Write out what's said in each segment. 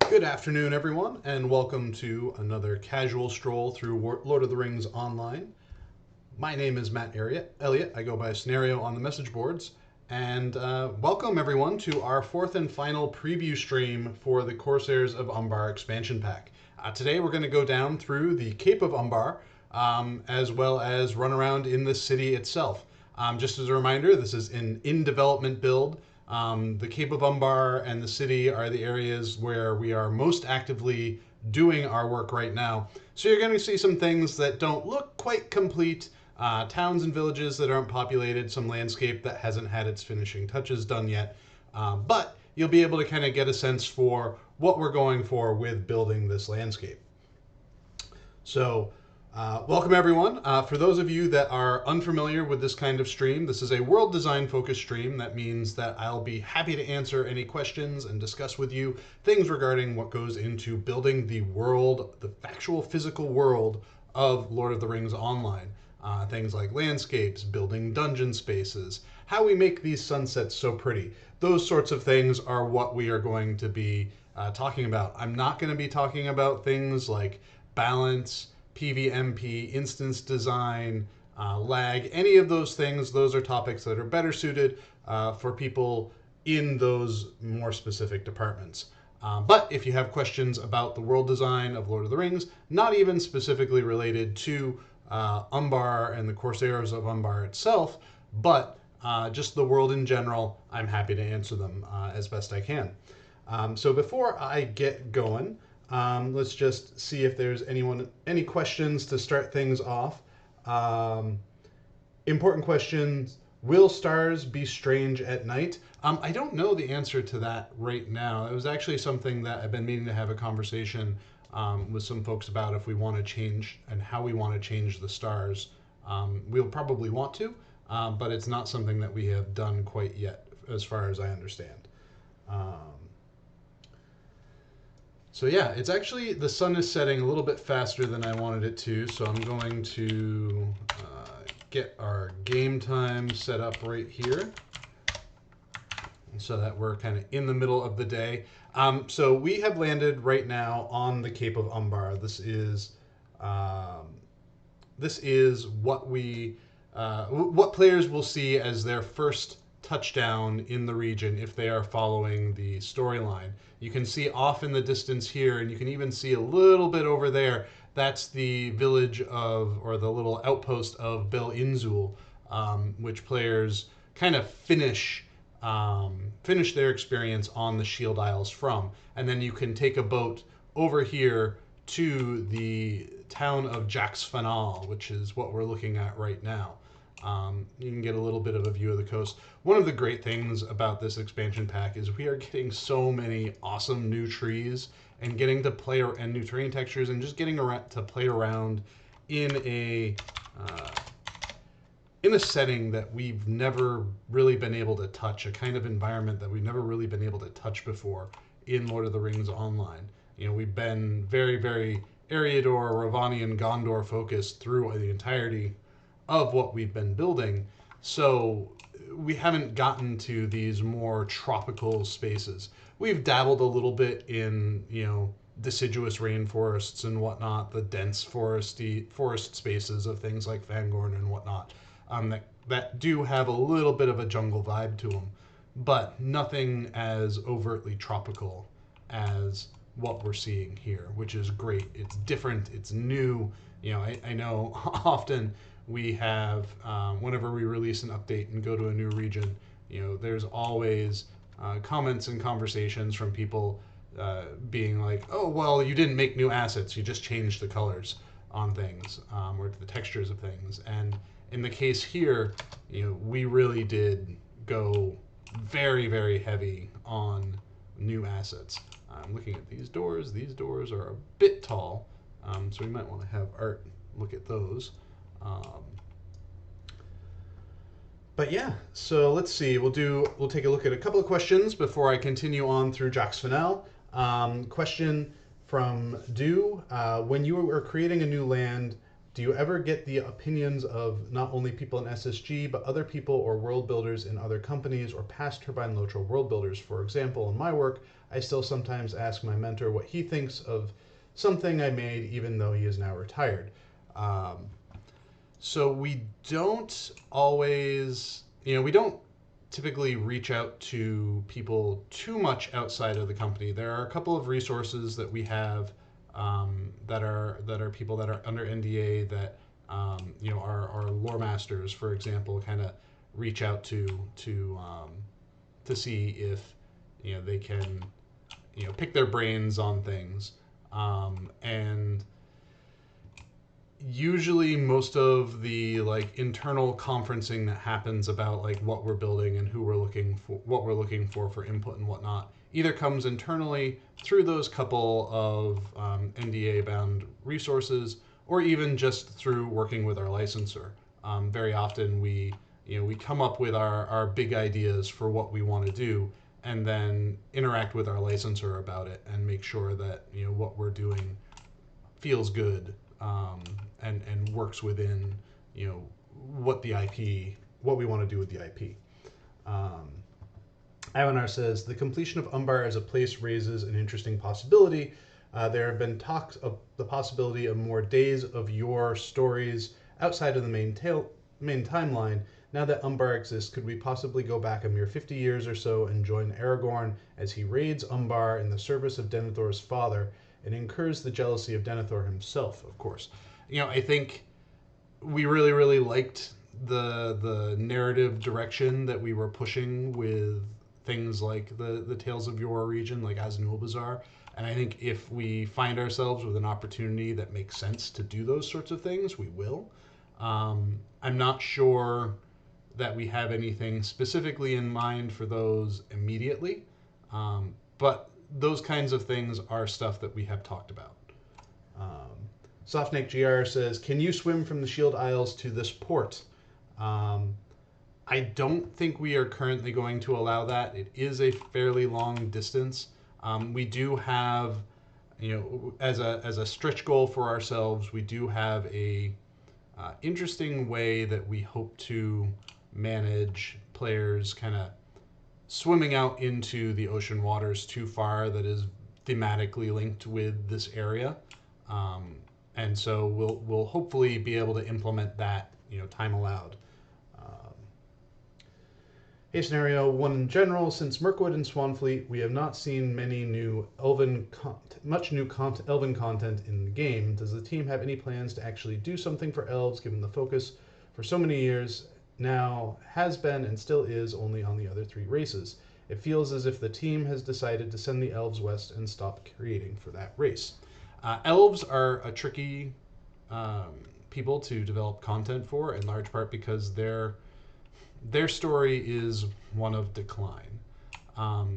Good afternoon, everyone, and welcome to another casual stroll through Lord of the Rings Online. My name is Matt Elliott. I go by Scenario on the message boards. And welcome, everyone, to our fourth and final preview stream for the Corsairs of Umbar expansion pack. Today, we're going to go down through the Cape of Umbar, as well as run around in the city itself. Just as a reminder, this is an in-development build. The Cape of Umbar and the city are the areas where we are most actively doing our work right now. So you're going to see some things that don't look quite complete, towns and villages that aren't populated, some landscape that hasn't had its finishing touches done yet. But you'll be able to kind of get a sense for what we're going for with building this landscape. So welcome everyone. For those of you that are unfamiliar with this kind of stream, this is a world design focused stream. That means that I'll be happy to answer any questions and discuss with you things regarding what goes into building the world, the factual physical world of Lord of the Rings Online. Things like landscapes, building dungeon spaces, how we make these sunsets so pretty. Those sorts of things are what we are going to be talking about. I'm not going to be talking about things like balance, PVMP, instance design, lag, any of those things. Those are topics that are better suited for people in those more specific departments. But if you have questions about the world design of Lord of the Rings, not even specifically related to Umbar and the Corsairs of Umbar itself, but just the world in general, I'm happy to answer them as best I can. So before I get going, let's just see if there's any questions to start things off. Important questions. Will stars be strange at night? I don't know the answer to that right now. It was actually something that I've been meaning to have a conversation with some folks about if we want to change and how we want to change the stars. We'll probably want to, but it's not something that we have done quite yet, as far as I understand. So yeah, it's actually, the sun is setting a little bit faster than I wanted it to, so I'm going to get our game time set up right here so that we're kind of in the middle of the day. So we have landed right now on the Cape of Umbar. This is what what players will see as their first touchdown in the region if they are following the storyline. You can see off in the distance here, and you can even see a little bit over there. That's the village of, or the little outpost of Bel Inzul, which players kind of finish their experience on the Shield Isles from. And then you can take a boat over here to the town of Jax-Fanal, which is what we're looking at right now. You can get a little bit of a view of the coast. One of the great things about this expansion pack is we are getting so many awesome new trees and getting to play, and new terrain textures, and just getting to play around in a setting that we've never really been able to touch, a kind of environment that we've never really been able to touch before in Lord of the Rings Online. You know, we've been very, very Eriador, Ravani, and Gondor focused through the entirety of what we've been building, so we haven't gotten to these more tropical spaces. We've dabbled a little bit in, deciduous rainforests and whatnot, the dense forest spaces of things like Fangorn and whatnot, that do have a little bit of a jungle vibe to them, but nothing as overtly tropical as what we're seeing here, which is great. It's different, it's new. I know often we have, whenever we release an update and go to a new region, there's always comments and conversations from people being like, oh, well, you didn't make new assets, you just changed the colors on things, or the textures of things. And in the case here, we really did go very, very heavy on new assets. I'm looking at these doors. These doors are a bit tall, so we might want to have Art look at those. But yeah, so let's see. We'll take a look at a couple of questions before I continue on through Jax-Fanal. Question from Do: when you are creating a new land, do you ever get the opinions of not only people in SSG, but other people or world builders in other companies or past Turbine Lotro world builders? For example, in my work, I still sometimes ask my mentor what he thinks of something I made, even though he is now retired. Um, so we don't always, we don't typically reach out to people too much outside of the company. There are a couple of resources that we have that are people that are under NDA that our lore masters, for example, kind of reach out to see if they can pick their brains on things, and usually most of the like internal conferencing that happens about like what we're building and who we're looking for, what we're looking for input and whatnot, either comes internally through those couple of NDA bound resources, or even just through working with our licensor. Very often we come up with our big ideas for what we want to do, and then interact with our licensor about it and make sure that what we're doing feels good, and works within what the IP, what we want to do with the IP. Um, Ivanar says the completion of Umbar as a place raises an interesting possibility. There have been talks of the possibility of more days of your stories outside of the main timeline. Now that Umbar exists, could we possibly go back a mere 50 years or so and join Aragorn as he raids Umbar in the service of Denethor's father and incurs the jealousy of Denethor himself, of course. I think we really, really liked the narrative direction that we were pushing with things like the Tales of Your region, like Azanul Bazaar. And I think if we find ourselves with an opportunity that makes sense to do those sorts of things, we will. I'm not sure that we have anything specifically in mind for those immediately, but those kinds of things are stuff that we have talked about. Softneck GR says, can you swim from the Shield Isles to this port? I don't think we are currently going to allow that. It is a fairly long distance. We do have, as a stretch goal for ourselves, we do have a interesting way that we hope to manage players kind of swimming out into the ocean waters too far that is thematically linked with this area. And so we'll hopefully be able to implement that, time allowed. Hey, scenario one in general. Since Mirkwood and Swanfleet, we have not seen many new elven elven content in the game. Does the team have any plans to actually do something for elves, given the focus for so many years now has been and still is only on the other three races? It feels as if the team has decided to send the elves west and stop creating for that race. Elves are a tricky people to develop content for, in large part because their story is one of decline.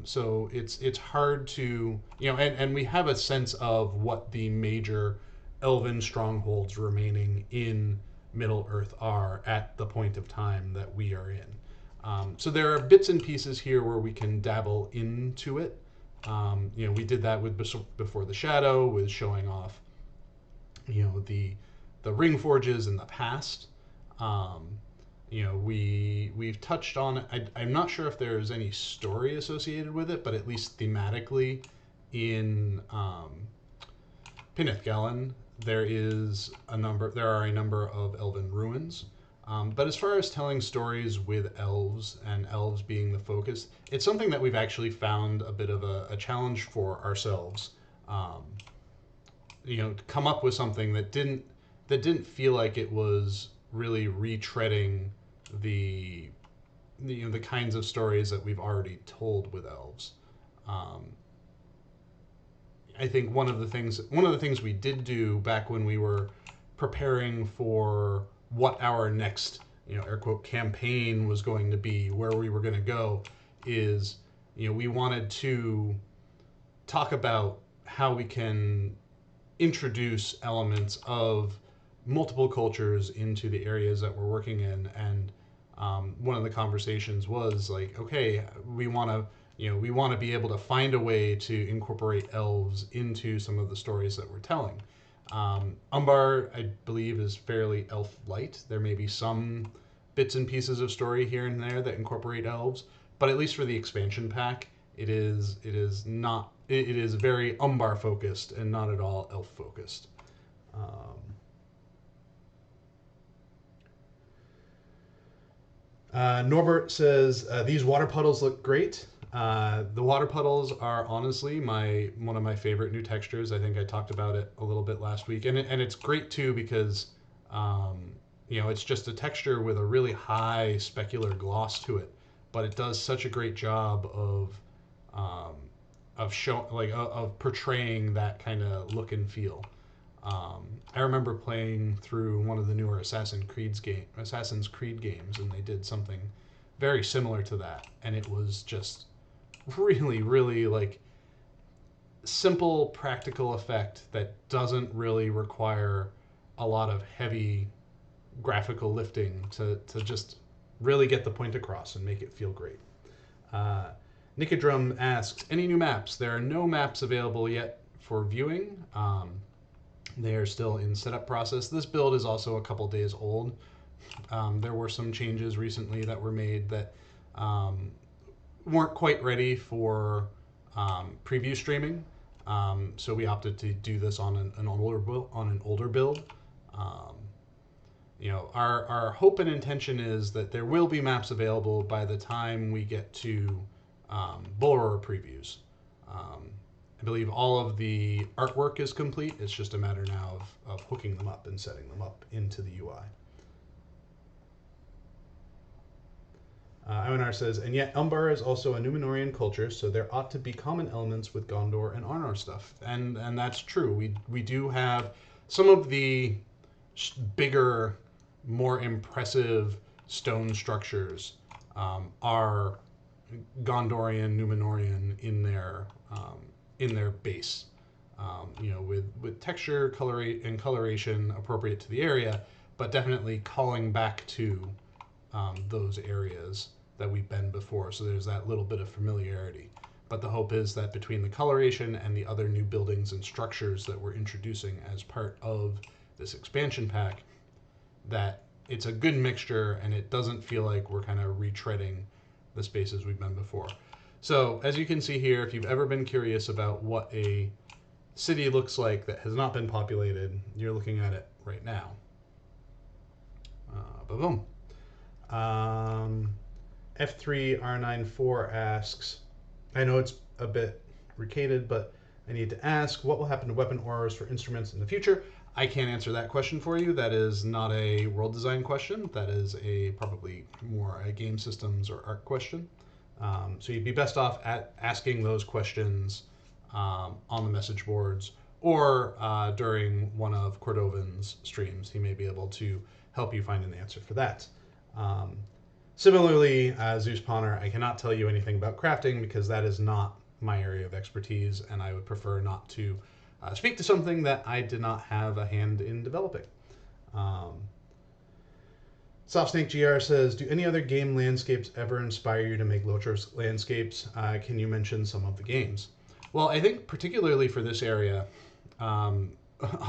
So it's hard to, and we have a sense of what the major elven strongholds remaining in Middle Earth are at the point of time that we are in. So there are bits and pieces here where we can dabble into it. We did that with Before the Shadow, with showing off, the ring forges in the past. We've touched on it. I'm not sure if there's any story associated with it, but at least thematically in Pinnith Galen, there are a number of elven ruins. But as far as telling stories with elves and elves being the focus, it's something that we've actually found a bit of a challenge for ourselves. To come up with something that didn't feel like it was really retreading the kinds of stories that we've already told with elves. I think one of the things we did do back when we were preparing for what our next, air quote, campaign was going to be, where we were going to go, is, we wanted to talk about how we can introduce elements of multiple cultures into the areas that we're working in. And one of the conversations was like, okay, we want to be able to find a way to incorporate elves into some of the stories that we're telling. Umbar, I believe, is fairly elf light. There may be some bits and pieces of story here and there that incorporate elves, but at least for the expansion pack, It is not. It is very Umbar focused and not at all elf focused. Um, Norbert says these water puddles look great. The water puddles are honestly my one of my favorite new textures. I think I talked about it a little bit last week, and it's great too because um, it's just a texture with a really high specular gloss to it, but it does such a great job um, of show of portraying that kind of look and feel. I remember playing through one of the newer Assassin's Creed games, and they did something very similar to that, and it was just really, really like simple, practical effect that doesn't really require a lot of heavy graphical lifting to just really get the point across and make it feel great. Uh, Nicodrum asks, any new maps? There are no maps available yet for viewing. They are still in setup process. This build is also a couple days old. There were some changes recently that were made that weren't quite ready for preview streaming. So we opted to do this on an older build. Um, our hope and intention is that there will be maps available by the time we get to Bull previews. Um, I believe all of the artwork is complete. It's just a matter now of hooking them up and setting them up into the UI. Iwanar says, and yet Umbar is also a Numenorian culture, so there ought to be common elements with Gondor and Arnor stuff. And that's true. We do have some of the bigger, more impressive stone structures are Gondorian, Numenorian in their base. With texture, color, and coloration appropriate to the area, but definitely calling back to those areas that we've been before. So there's that little bit of familiarity. But the hope is that between the coloration and the other new buildings and structures that we're introducing as part of this expansion pack, that it's a good mixture and it doesn't feel like we're kind of retreading the spaces we've been before. So as you can see here, if you've ever been curious about what a city looks like that has not been populated, you're looking at it right now. Boom. F3R94 asks, I know it's a bit recaded, but I need to ask, what will happen to weapon auras for instruments in the future? I can't answer that question for you. That is not a world design question. That is probably more a game systems or art question. So you'd be best off at asking those questions on the message boards or during one of Cordovan's streams. He may be able to help you find an answer for that. Similarly, Zeus Pawner, I cannot tell you anything about crafting because that is not my area of expertise, and I would prefer not to speak to something that I did not have a hand in developing. Soft Snake GR says, do any other game landscapes ever inspire you to make Lotros landscapes? Can you mention some of the games? Well, I think particularly for this area, a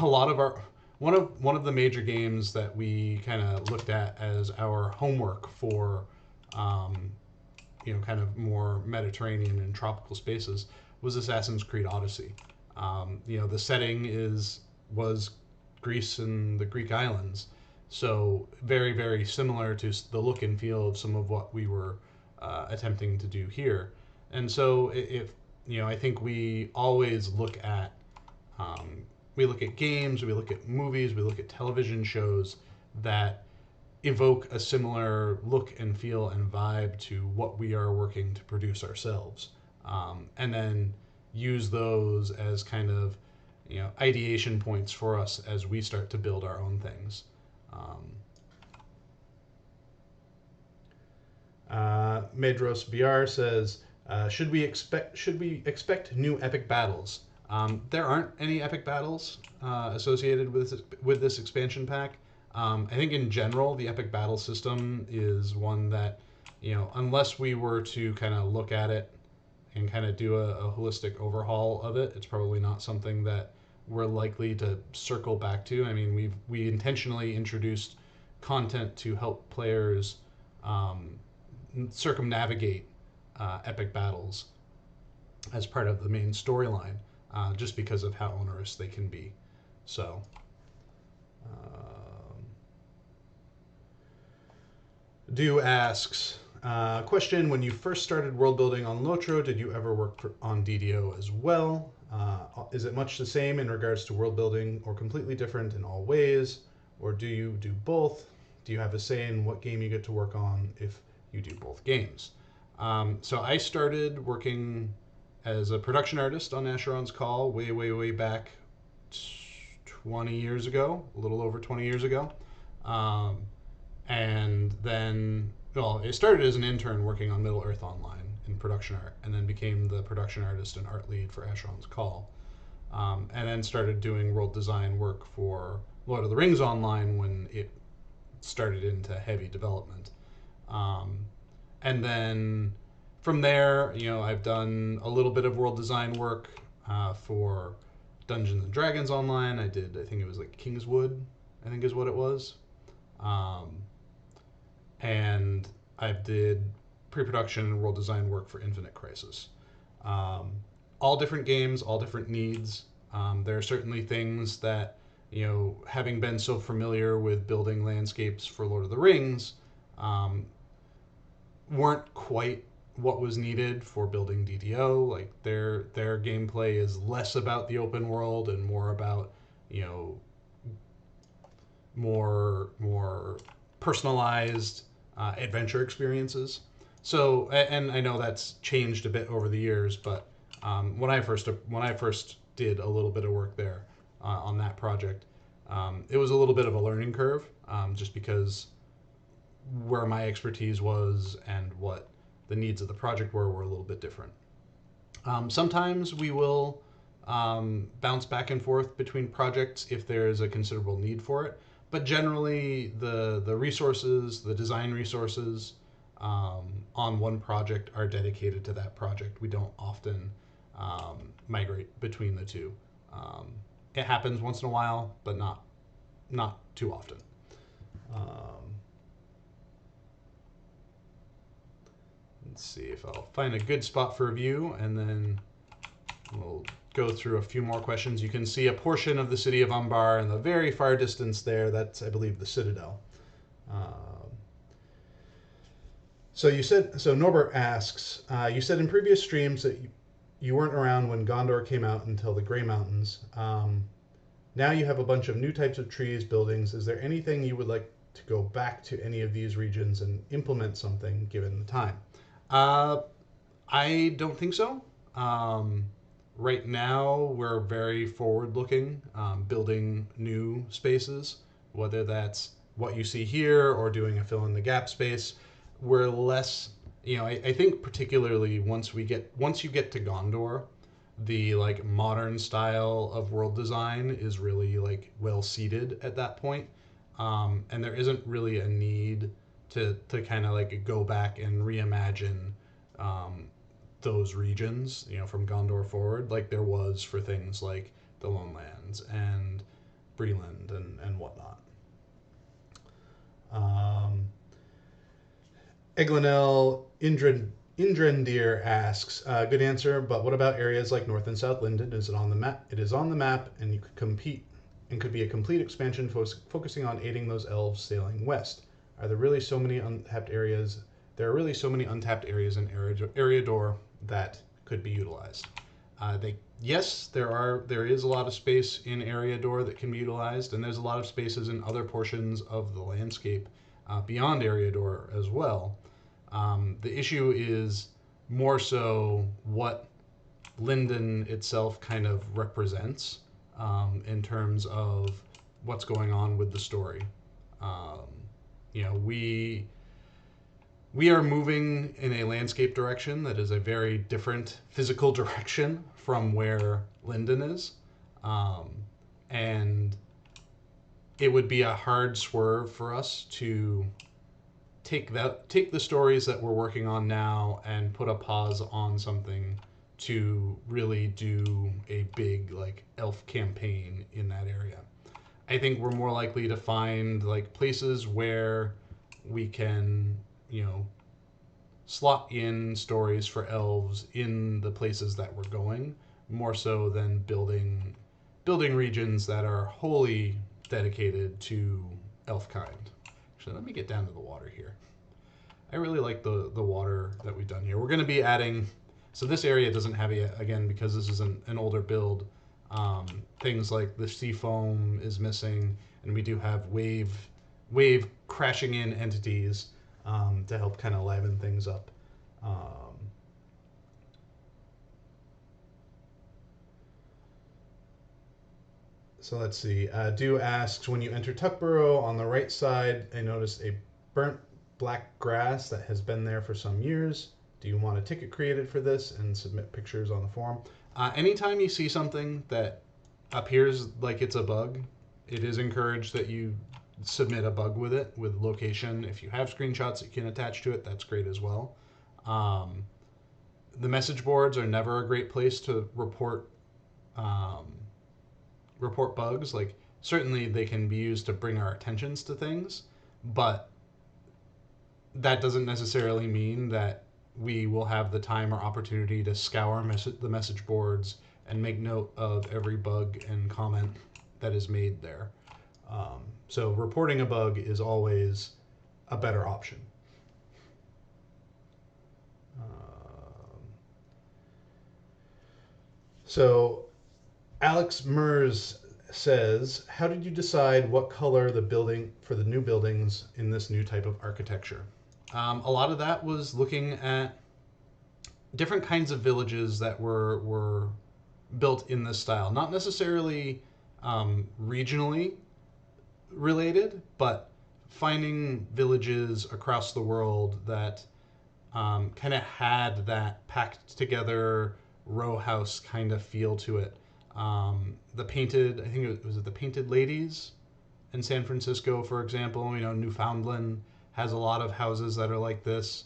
lot of our one of the major games that we kind of looked at as our homework for kind of more Mediterranean and tropical spaces was Assassin's Creed Odyssey. The setting was Greece and the Greek islands, so very, very similar to the look and feel of some of what we were attempting to do here. And so I think we always look at games, we look at movies, we look at television shows that evoke a similar look and feel and vibe to what we are working to produce ourselves, and then use those as kind of ideation points for us as we start to build our own things. Medros BR says, should we expect new epic battles? There aren't any epic battles associated with this expansion pack. I think in general the epic battle system is one that unless we were to kind of look at it and kind of do a holistic overhaul of it, it's probably not something that we're likely to circle back to. I mean, we intentionally introduced content to help players circumnavigate epic battles as part of the main storyline, just because of how onerous they can be. So, Do asks, question: when you first started world building on Lotro, did you ever work on DDO as well? Is it much the same in regards to world building, or completely different in all ways? Or do you do both? Do you have a say in what game you get to work on if you do both games? So I started working as a production artist on Asheron's Call way, way, way back 20 years ago, a little over 20 years ago. And then, well, it started as an intern working on Middle Earth Online in production art, and then became the production artist and art lead for Asheron's Call. And then started doing world design work for Lord of the Rings Online when it started into heavy development. And then from there, I've done a little bit of world design work for Dungeons and Dragons Online. I think it was like Kingswood, I think is what it was. And I did pre-production and world design work for Infinite Crisis. All different games, all different needs. There are certainly things that, having been so familiar with building landscapes for Lord of the Rings, weren't quite what was needed for building DDO. Like their gameplay is less about the open world and more about, more personalized adventure experiences. So, and I know that's changed a bit over the years, but when I first did a little bit of work there on that project, it was a little bit of a learning curve, just because where my expertise was and what the needs of the project were a little bit different. Sometimes we will bounce back and forth between projects if there is a considerable need for it. But generally, the resources, the design resources on one project are dedicated to that project. We don't often migrate between the two. It happens once in a while, but not too often. Let's see if I'll find a good spot for review, and then we'll go through a few more questions. You can see a portion of the city of Umbar in the very far distance there. That's, I believe, the Citadel. So Norbert asks, you said in previous streams that you weren't around when Gondor came out until the Grey Mountains. Now you have a bunch of new types of trees, buildings. Is there anything you would like to go back to any of these regions and implement something given the time? I don't think so. Right now, we're very forward-looking, building new spaces, whether that's what you see here or doing a fill-in-the-gap space. We're less, I think particularly once you get to Gondor, the like modern style of world design is really like well seated at that point, and there isn't really a need to kind of like go back and reimagine those regions, from Gondor forward, like there was for things like the Lone Lands and Breland and whatnot. Eglinel Indrendir asks, good answer, but what about areas like North and South Linden? Is it on the map? It is on the map, and you could compete, and could be a complete expansion focusing on aiding those elves sailing west. Are there really so many untapped areas? There are really so many untapped areas in Eriador that could be utilized. Yes, there is a lot of space in Eriador that can be utilized, and there's a lot of spaces in other portions of the landscape beyond Eriador as well. The issue is more so what Linden itself kind of represents in terms of what's going on with the story. We are moving in a landscape direction that is a very different physical direction from where Linden is. And it would be a hard swerve for us to take the stories that we're working on now and put a pause on something to really do a big like elf campaign in that area. I think we're more likely to find like places where we can, slot in stories for elves in the places that we're going, more so than building regions that are wholly dedicated to elf kind. Actually, let me get down to the water here. I really like the water that we've done here. We're going to be adding, so this area doesn't have it again because this is an older build. Things like the sea foam is missing, and we do have wave crashing in entities to help kind of liven things up. So let's see. Do asks, when you enter Tuckborough on the right side, I noticed a burnt black grass that has been there for some years. Do you want a ticket created for this and submit pictures on the forum? Anytime you see something that appears like it's a bug, it is encouraged that you submit a bug with it, with location. If you have screenshots you can attach to it, that's great as well. The message boards are never a great place to report bugs. Like, certainly they can be used to bring our attentions to things, but that doesn't necessarily mean that we will have the time or opportunity to scour the message boards and make note of every bug and comment that is made there. So reporting a bug is always a better option. So Alex Mers says, how did you decide what color the building for the new buildings in this new type of architecture? A lot of that was looking at different kinds of villages that were built in this style. Not necessarily regionally related, but finding villages across the world that kind of had that packed together row house kind of feel to it. The painted, I think it was the Painted Ladies in San Francisco, for example. Newfoundland has a lot of houses that are like this.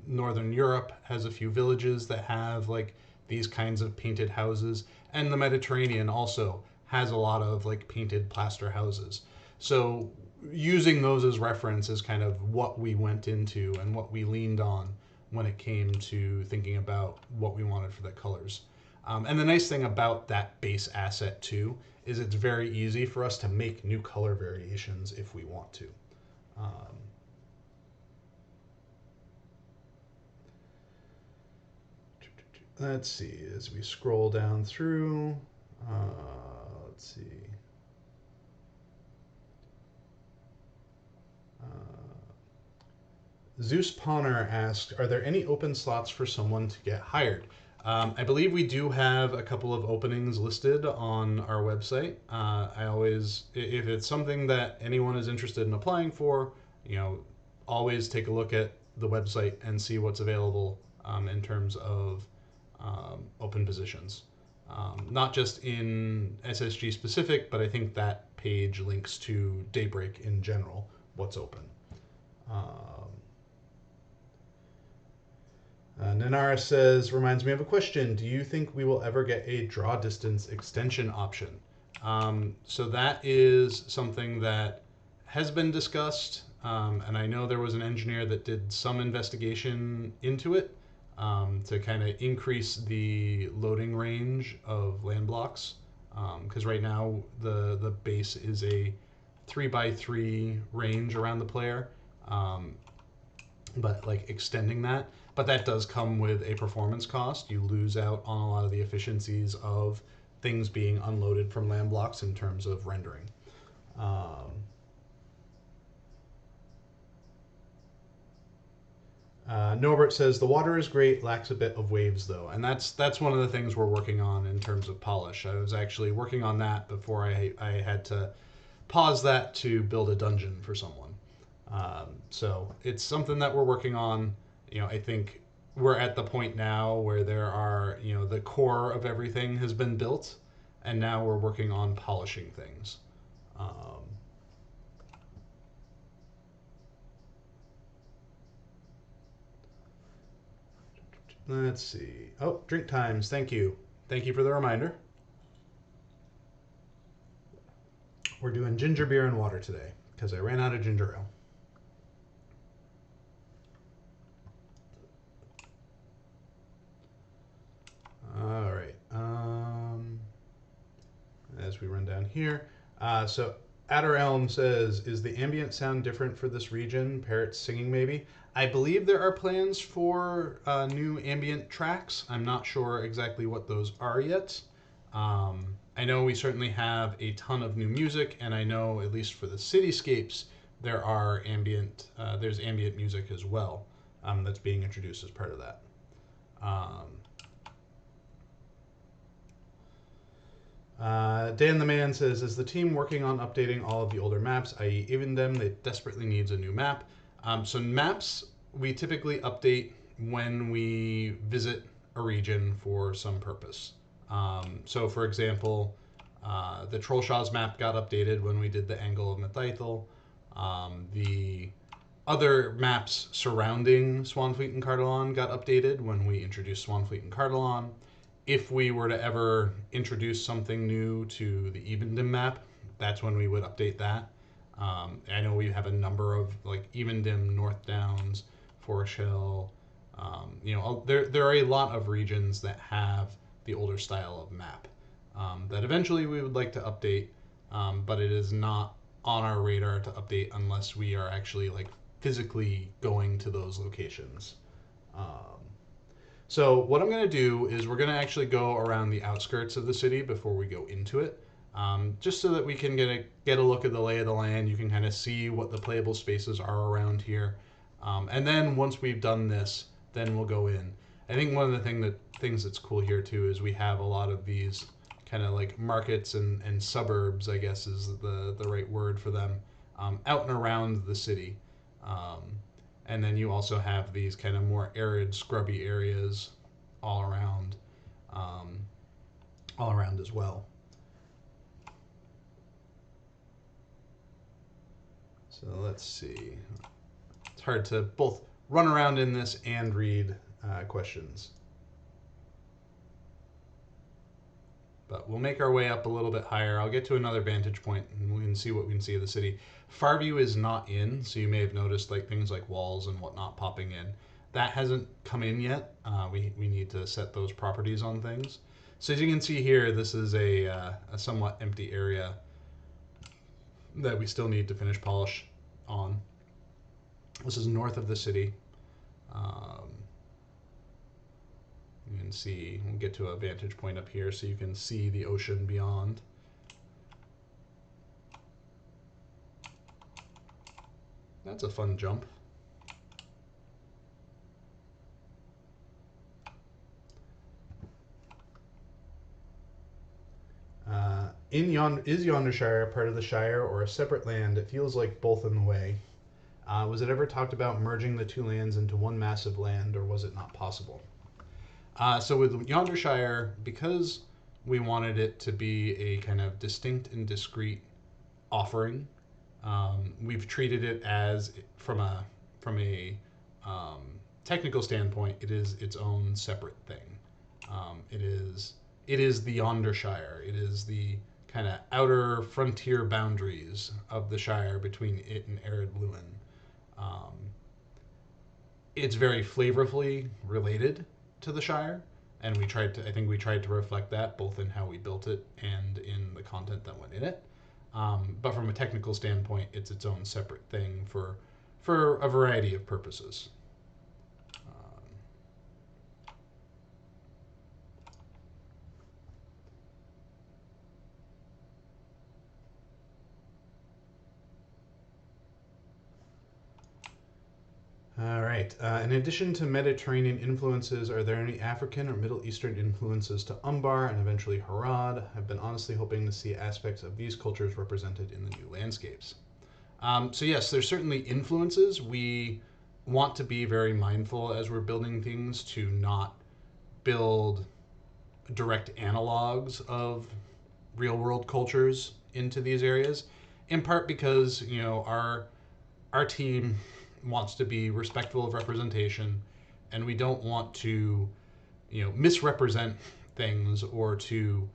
Northern Europe has a few villages that have like these kinds of painted houses, and the Mediterranean also has a lot of like painted plaster houses. So using those as reference is kind of what we went into and what we leaned on when it came to thinking about what we wanted for the colors. And the nice thing about that base asset too is it's very easy for us to make new color variations if we want to. Let's see, as we scroll down through, let's see. Zeus Pawner asked, are there any open slots for someone to get hired? I believe we do have a couple of openings listed on our website. If it's something that anyone is interested in applying for, always take a look at the website and see what's available in terms of open positions. Not just in SSG specific, but I think that page links to Daybreak in general, what's open. Nanara says, reminds me of a question. Do you think we will ever get a draw distance extension option? So that is something that has been discussed, and I know there was an engineer that did some investigation into it to kind of increase the loading range of land blocks, because right now the base is a 3x3 range around the player, but like extending that. But that does come with a performance cost. You lose out on a lot of the efficiencies of things being unloaded from land blocks in terms of rendering. Norbert says the water is great, lacks a bit of waves though, and that's one of the things we're working on in terms of polish. I was actually working on that before I had to pause that to build a dungeon for someone. So it's something that we're working on. I think we're at the point now where there are, the core of everything has been built, and now we're working on polishing things. Let's see. Oh, drink times. Thank you. Thank you for the reminder. We're doing ginger beer and water today because I ran out of ginger ale. All right. As we run down here, so Adder Elm says, "Is the ambient sound different for this region? Parrots singing, maybe?" I believe there are plans for new ambient tracks. I'm not sure exactly what those are yet. I know we certainly have a ton of new music, and I know at least for the cityscapes there are there's ambient music as well that's being introduced as part of that. Um, Dan the Man says, "Is the team working on updating all of the older maps, i.e. Evendem that desperately needs a new map?" So maps we typically update when we visit a region for some purpose. So for example, the Trollshaw's map got updated when we did the Angle of Methythel. The other maps surrounding Swanfleet and Cardolan got updated when we introduced Swanfleet and Cardolan. If we were to ever introduce something new to the Evendem map, that's when we would update that. I know we have a number of like Evendem, North Downs, Forest Hill. There are a lot of regions that have the older style of map that eventually we would like to update, but it is not on our radar to update unless we are actually like physically going to those locations. So what I'm going to do is we're going to actually go around the outskirts of the city before we go into it, just so that we can get a look at the lay of the land. You can kind of see what the playable spaces are around here, and then once we've done this, then we'll go in. I think one of the things that's cool here too is we have a lot of these kind of like markets and suburbs, I guess is the right word for them, out and around the city. And then you also have these kind of more arid, scrubby areas all around, um, all around as well. So let's see. It's hard to both run around in this and read questions. But we'll make our way up a little bit higher. I'll get to another vantage point and we can see what we can see of the city. Farview is not in, so you may have noticed like things like walls and whatnot popping in. That hasn't come in yet. We need to set those properties on things. So as you can see here, this is a somewhat empty area that we still need to finish polish on. This is north of the city. You can see, we'll get to a vantage point up here so you can see the ocean beyond. That's a fun jump. Is Yondershire part of the Shire or a separate land? It feels like both in the way. Was it ever talked about merging the two lands into one massive land, or was it not possible? So with Yondershire, because we wanted it to be a kind of distinct and discrete offering, we've treated it as from a technical standpoint, it is its own separate thing. It is the Yondershire. It is the kind of outer frontier boundaries of the Shire between it and Arid Luin. It's very flavorfully related to the Shire, and I think we tried to reflect that both in how we built it and in the content that went in it. But from a technical standpoint, it's its own separate thing for a variety of purposes. All right. In addition to Mediterranean influences, are there any African or Middle Eastern influences to Umbar and eventually Harad? I've been honestly hoping to see aspects of these cultures represented in the new landscapes. So yes, there's certainly influences. We want to be very mindful as we're building things to not build direct analogs of real world cultures into these areas, in part because our team wants to be respectful of representation, and we don't want to misrepresent things or to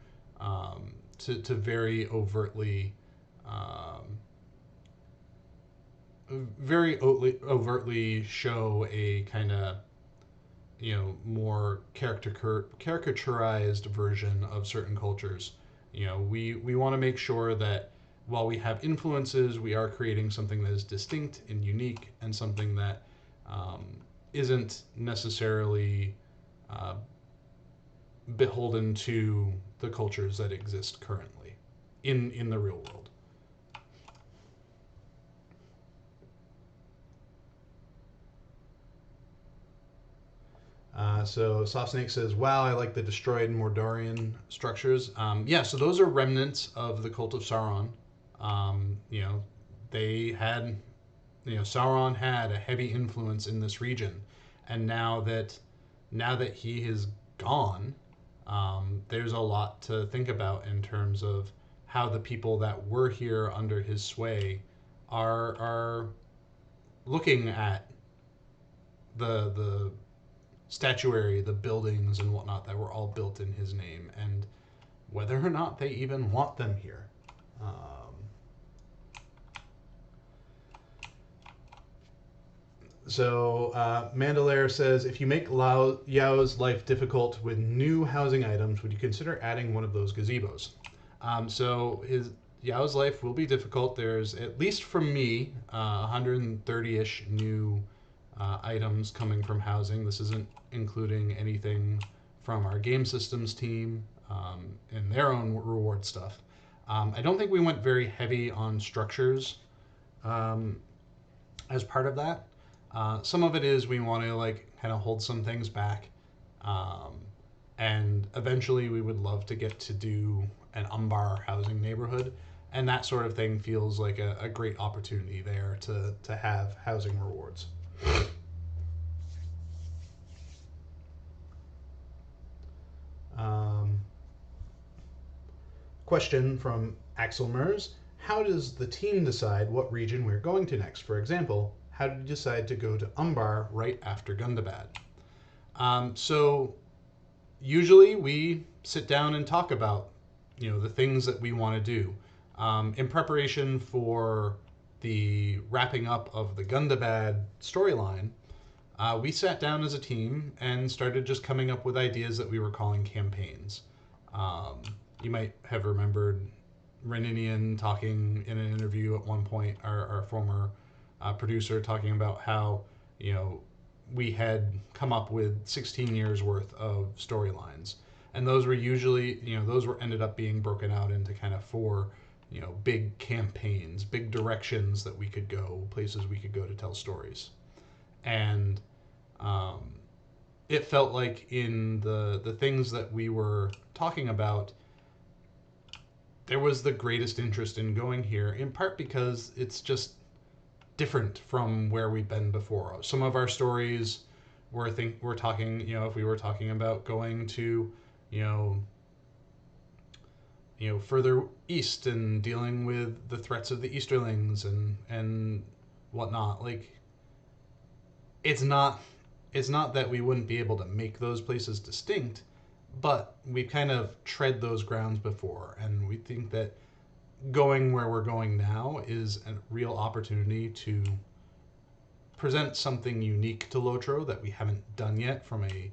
very overtly show a kind of more caricaturized version of certain cultures. We want to make sure that while we have influences, we are creating something that is distinct and unique, and something that um, isn't necessarily uh, beholden to the cultures that exist currently in the real world. So Soft Snake says, "Wow, I like the destroyed Mordorian structures." Yeah, so those are remnants of the cult of Sauron. You know, they had, Sauron had a heavy influence in this region, and now that he is gone, there's a lot to think about in terms of how the people that were here under his sway are looking at the statuary, the buildings and whatnot that were all built in his name, and whether or not they even want them here. Um, Mandalare says, if you make Yao's life difficult with new housing items, would you consider adding one of those gazebos? So his Yao's life will be difficult. There's, at least from me, 130-ish new items coming from housing. This isn't including anything from our game systems team and their own reward stuff. I don't think we went very heavy on structures um, as part of that. Some of it is we want to kind of hold some things back, um, and eventually we would love to get to do an Umbar housing neighborhood, and that sort of thing feels like a great opportunity there to have housing rewards. Um, Question from Axel Mers: how does the team decide what region we're going to next? For example, how did you decide to go to Umbar right after Gundabad? So usually we sit down and talk about the things that we want to do in preparation for the wrapping up of the Gundabad storyline. We sat down as a team and started just coming up with ideas that we were calling campaigns. Um, you might have remembered Reninian talking in an interview at one point, our former producer, talking about how, we had come up with 16 years worth of storylines. And those were usually, those were ended up being broken out into kind of four, big campaigns, big directions that we could go, places we could go to tell stories. And um, it felt like in the things that we were talking about, there was the greatest interest in going here, in part because it's just different from where we've been before. Some of our stories we're talking, if we were talking about going to, you know, further east and dealing with the threats of the Easterlings and whatnot, like it's not that we wouldn't be able to make those places distinct, but we kind of tread those grounds before, and we think that going where we're going now is a real opportunity to present something unique to Lotro that we haven't done yet from a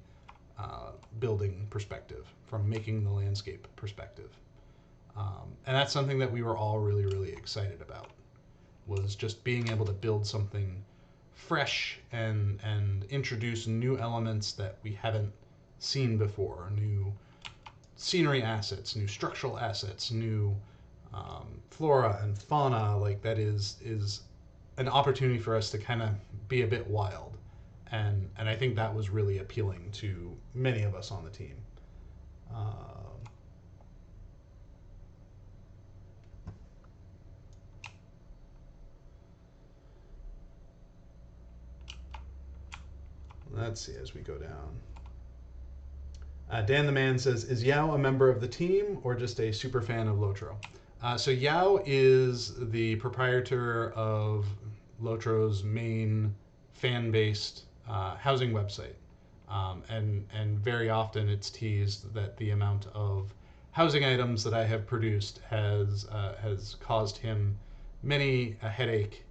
building perspective, from making the landscape perspective. And that's something that we were all really, really excited about, was just being able to build something fresh and introduce new elements that we haven't seen before, new scenery assets, new structural assets, new flora and fauna. Like that is an opportunity for us to kind of be a bit wild, and I think that was really appealing to many of us on the team. Let's see as we go down. Dan the Man says, is Yao a member of the team or just a super fan of Lotro? So Yao is the proprietor of Lotro's main fan-based housing website. And very often it's teased that the amount of housing items that I have produced has caused him many a headache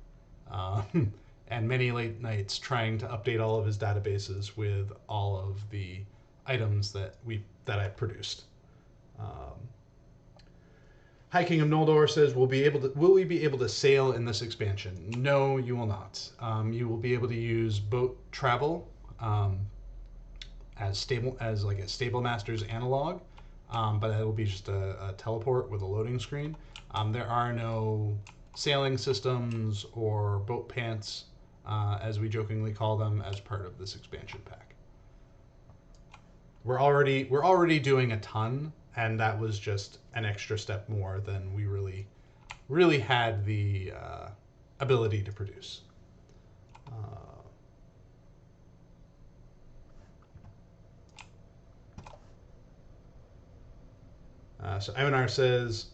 and many late nights trying to update all of his databases with all of the items that I produced. Um, High King of Noldor says, will we be able to sail in this expansion? No, you will not. You will be able to use boat travel as like a Stable Master's analog, but it will be just a teleport with a loading screen. There are no sailing systems or boat pants, as we jokingly call them, as part of this expansion pack. We're already doing a ton, and that was just an extra step more than we really had the ability to produce. So Ivanar says,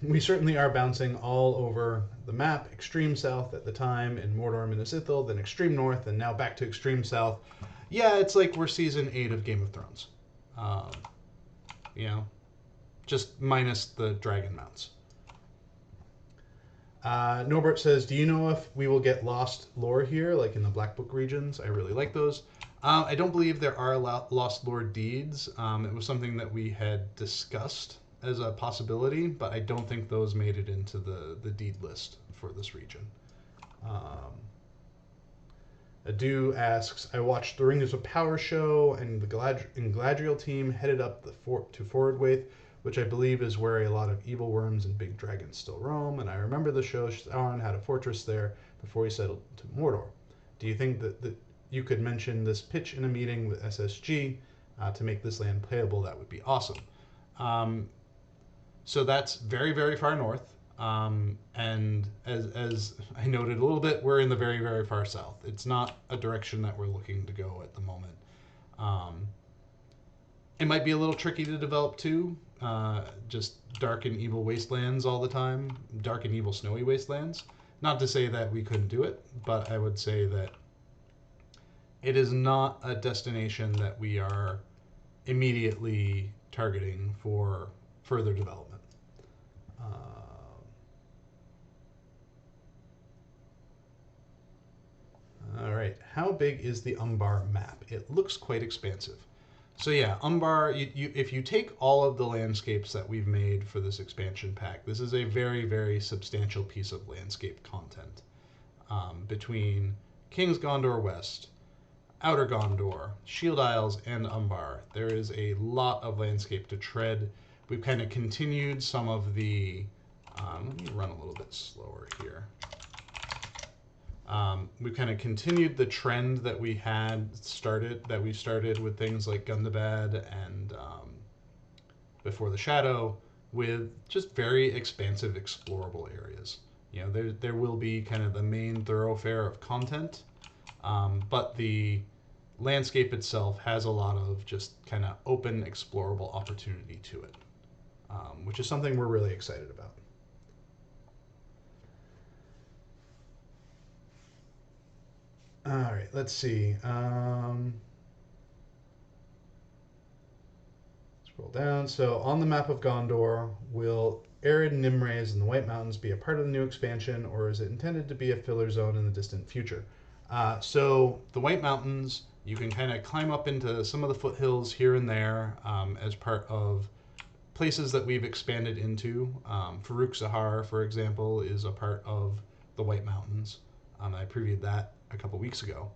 we certainly are bouncing all over the map. Extreme south at the time in Mordor, Minas Ithil, then extreme north, and now back to extreme south. Yeah, it's like we're season 8 of Game of Thrones. You know, just minus the dragon mounts. Norbert says, do you know if we will get lost lore here, like in the Black Book regions? I really like those. I don't believe there are lost lore deeds. It was something that we had discussed as a possibility, but I don't think those made it into the deed list for this region. Adu asks, I watched the Rings of Power show, and the Galadriel team headed up to Forwardwaith, which I believe is where a lot of evil worms and big dragons still roam, and I remember the show Sauron had a fortress there before he settled to Mordor. Do you think that you could mention this pitch in a meeting with SSG to make this land playable? That would be awesome. So that's very, very far north. And as I noted a little bit, we're in the very, very far south. It's not a direction that we're looking to go at the moment. It might be a little tricky to develop too. Just dark and evil wastelands all the time. Dark and evil snowy wastelands. Not to say that we couldn't do it, but I would say that it is not a destination that we are immediately targeting for further development. All right, how big is the Umbar map? It looks quite expansive. So yeah, Umbar, if you take all of the landscapes that we've made for this expansion pack, this is a very, very substantial piece of landscape content. Between King's Gondor West, Outer Gondor, Shield Isles, and Umbar, there is a lot of landscape to tread. We've kind of continued some of the... let me run a little bit slower here. We've kind of continued the trend that we started with things like Gundabad and Before the Shadow, with just very expansive, explorable areas. You know, there will be kind of the main thoroughfare of content, but the landscape itself has a lot of just kind of open, explorable opportunity to it, which is something we're really excited about. All right, let's see. Scroll down. So on the map of Gondor, will Arid, Nimraze, and the White Mountains be a part of the new expansion, or is it intended to be a filler zone in the distant future? So the White Mountains, you can kind of climb up into some of the foothills here and there as part of places that we've expanded into. Farouk Sahar, for example, is a part of the White Mountains. I previewed that a couple weeks ago.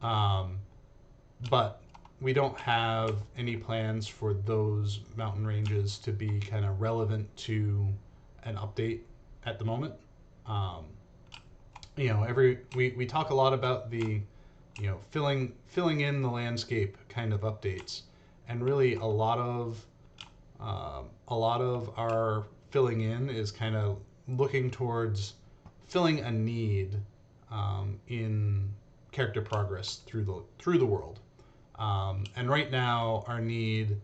But we don't have any plans for those mountain ranges to be kind of relevant to an update at the moment. You know, we talk a lot about the, you know, filling in the landscape kind of updates, and really a lot of our filling in is kind of looking towards filling a need in character progress through the world. And right now, our need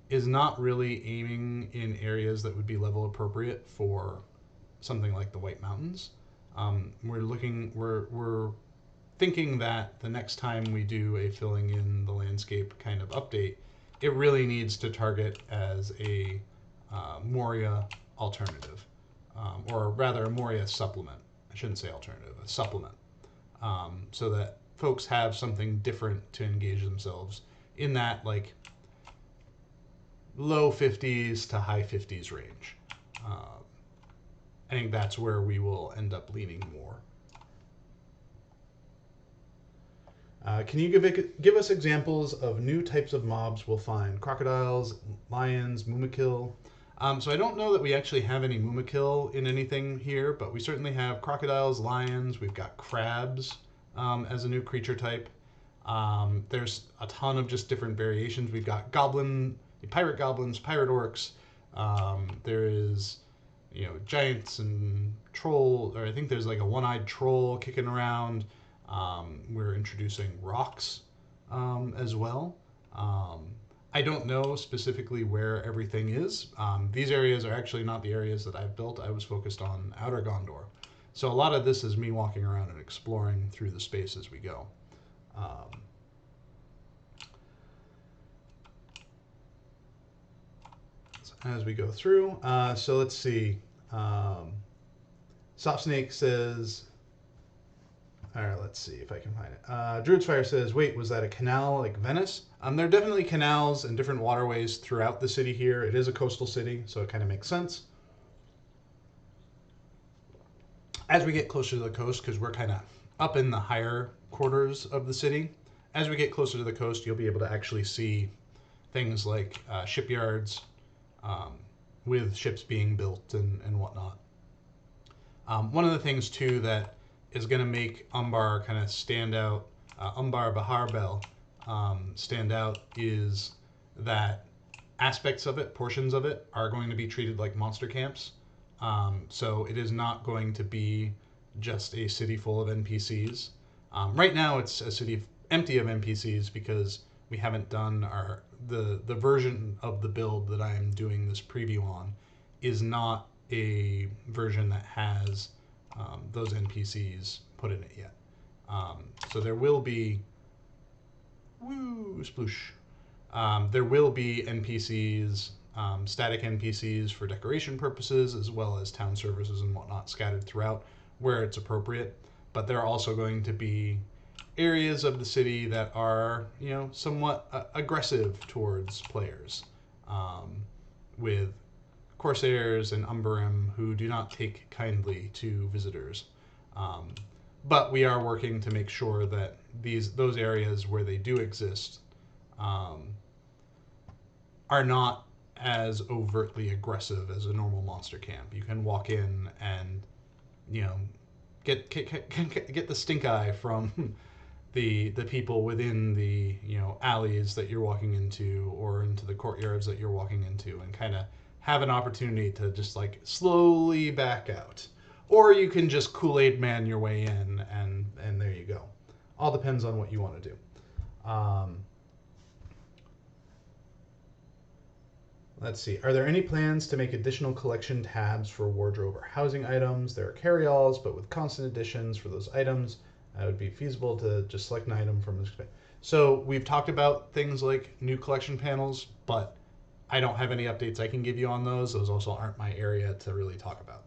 is not really aiming in areas that would be level appropriate for something like the White Mountains. We're thinking that the next time we do a filling in the landscape kind of update, it really needs to target as a Moria alternative, or rather a Moria supplement. I shouldn't say alternative, a supplement, so that folks have something different to engage themselves in that like low 50s to high 50s range. I think that's where we will end up leaning more. Can you give us examples of new types of mobs we'll find? Crocodiles, lions, Mumakil. So I don't know that we actually have any Mumakil in anything here, but we certainly have crocodiles, lions. We've got crabs as a new creature type. There's a ton of just different variations. We've got pirate goblins, pirate orcs. There is, giants and troll, or I think there's like a one-eyed troll kicking around. We're introducing rocks as well. I don't know specifically where everything is. These areas are actually not the areas that I've built. I was focused on Outer Gondor. So a lot of this is me walking around and exploring through the space as we go. As we go through. So let's see. Soft Snake says, all right, let's see if I can find it. Druid's Fire says, wait, was that a canal like Venice? There are definitely canals and different waterways throughout the city here. It is a coastal city, so it kind of makes sense. As we get closer to the coast, because we're kind of up in the higher quarters of the city, as we get closer to the coast, you'll be able to actually see things like shipyards, with ships being built and whatnot. One of the things, too, that is going to make Umbar kind of stand out, Umbar Bahar Bell stand out, is that aspects of it, portions of it, are going to be treated like monster camps. So it is not going to be just a city full of NPCs. Right now it's a city empty of NPCs because we haven't done the version of the build that I am doing this preview on is not a version that has those NPCs put in it yet. So there will be sploosh. There will be NPCs, static NPCs for decoration purposes, as well as town services and whatnot scattered throughout where it's appropriate. But there are also going to be areas of the city that are, somewhat aggressive towards players, with corsairs and Umbarim who do not take kindly to visitors. But we are working to make sure that those areas where they do exist are not as overtly aggressive as a normal monster camp. You can walk in and, get the stink eye from the people within the alleys that you're walking into or into the courtyards that you're walking into, and kind of have an opportunity to just like slowly back out. Or you can just Kool-Aid man your way in, and there you go. All depends on what you want to do. Let's see. Are there any plans to make additional collection tabs for wardrobe or housing items? There are carry-alls, but with constant additions for those items, it would be feasible to just select an item from this. So we've talked about things like new collection panels, but I don't have any updates I can give you on those. Those also aren't my area to really talk about.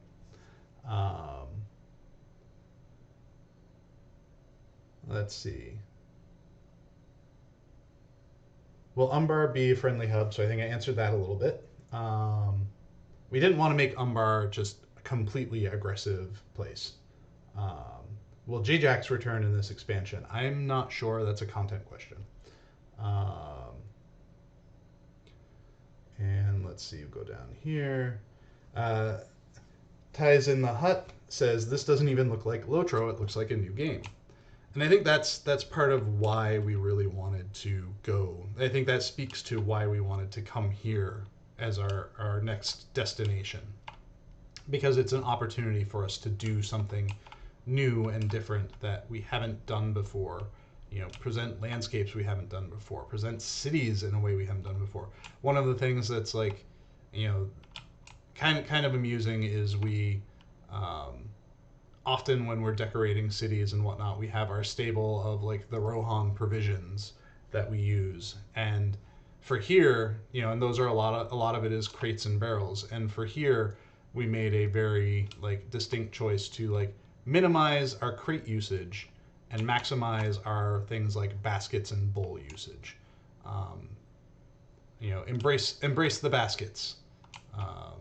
Let's see. Will Umbar be a friendly hub? So I think I answered that a little bit. We didn't want to make Umbar just a completely aggressive place. Will J-Jax return in this expansion? I'm not sure. That's a content question. And let's see, go down here. Ties in the Hut says, this doesn't even look like Lotro, it looks like a new game. And I think that's part of why we really wanted to go. I think that speaks to why we wanted to come here as our next destination. Because it's an opportunity for us to do something new and different that we haven't done before. Present landscapes we haven't done before. Present cities in a way we haven't done before. One of the things that's like, kind of amusing is we often when we're decorating cities and whatnot, we have our stable of like the Rohan provisions that we use. And for here, and those are a lot of it is crates and barrels. And for here, we made a very like distinct choice to like minimize our crate usage and maximize our things like baskets and bowl usage. Um, embrace the baskets. Um,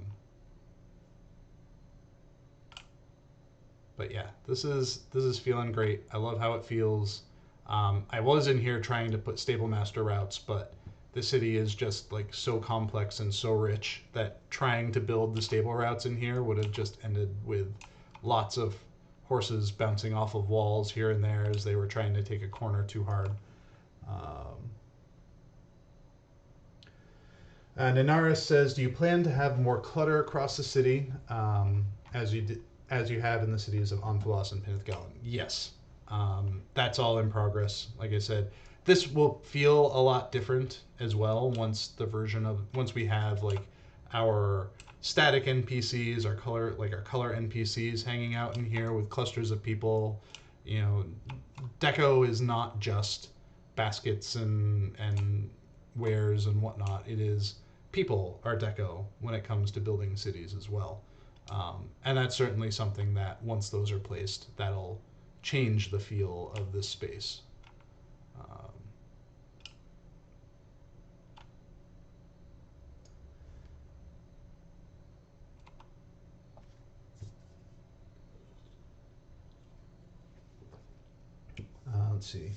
but yeah, this is feeling great. I love how it feels. I was in here trying to put stable master routes, but the city is just like so complex and so rich that trying to build the stable routes in here would have just ended with lots of horses bouncing off of walls here and there as they were trying to take a corner too hard. Nanaris says, "Do you plan to have more clutter across the city, as you have in the cities of Amphalos and Penethgallen?" Yes, that's all in progress. Like I said, this will feel a lot different as well once we have like our static NPCs, our color NPCs hanging out in here with clusters of people. You know, deco is not just baskets and wares and whatnot. It is people are deco when it comes to building cities as well. And that's certainly something that once those are placed, that'll change the feel of this space. Let's see.